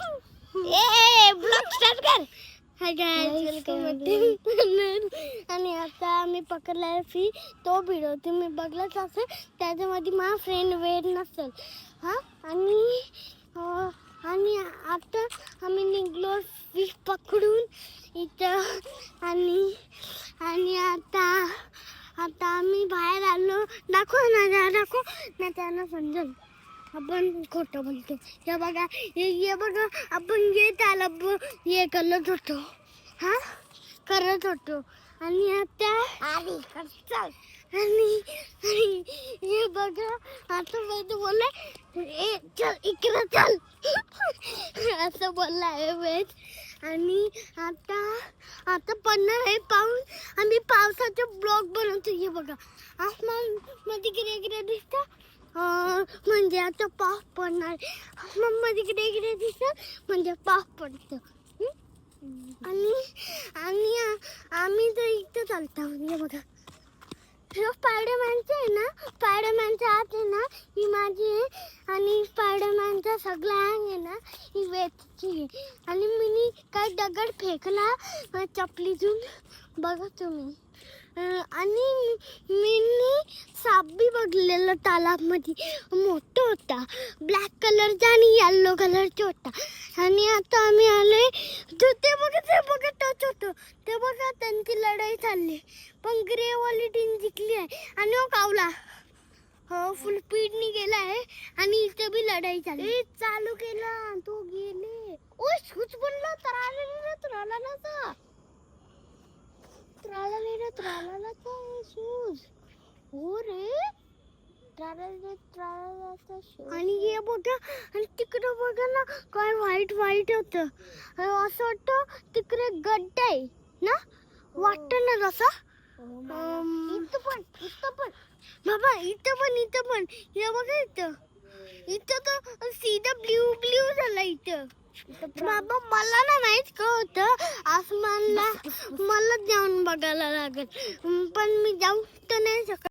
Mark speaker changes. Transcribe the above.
Speaker 1: Blog start कर. Hi guys, welcome. आणि आता आम्ही पकडलाय फी. तो व्हिडिओ तुम्ही बघलाच असेल. त्याच्यामध्ये माझा फ्रेंड वेट नसेल हा. आणि आता आम्ही निघलो फिश पकडून इथं. आणि आता आम्ही बाहेर आलो. दाखव ना त्यांना समजेल आपण खोटं बोलतो. हे बघा, हे बघा, आपण जे त्याला हे करत होतो हा, करत होतो. आणि आता आणि हे बघा, आता वेद बोललाय चल इकडे चल असं बोललाय वेद. आणि आता पडणार आहे पाऊस. आम्ही पावसाचे ब्लॉग बनवतो. हे बघा, आसमान मध्ये गिरे दिसतं. म्हणजे आता पाऊस पडणार. आसमान मध्ये गिरे दिसतं म्हणजे पाऊस पडतो. आणि आम्ही तर इथं चालतो. हे बघा, स्पायडरमॅनचं आहे ना, स्पायडरमॅनच्या आत आहे ना ही माझी आहे. आणि स्पायडरमॅनचा सगळा अंग आहे ना ही वेदची आहे. आणि मी काय दगड फेकला चपलीतून बघा तुम्ही. आणि मी साप बी बघलेला तालाबमध्ये. मोठा होता, ब्लॅक कलरचा आणि येल्लो कलरचा होता. आणि आता आम्ही आलोय ते बघा टच होतो. ते बघा, त्यांची लढाई चालली. पण ग्रेवाली टीम जिंकली आहे. आणि हो कावला फुल स्पीडनी गेला आहे. आणि इथे बी लढाई चालली. चालू केला तो गेले. ओ शूज बनला शूज. हो रे, आणि हे बघा, आणि तिकडे बघा ना काय व्हाईट होतं. असं वाटतं तिकडे गड्डा आहे ना, वाटतं ना तसं. इथं पण बाबा, इथं पण हे बघा, इथं तर सीधा ब्ल्यू झाला इथं. बाबा, मला ना माहित का होतं आसमानला मला जाऊन बघायला लागेल. पण मी जाऊ तर नाही शकत.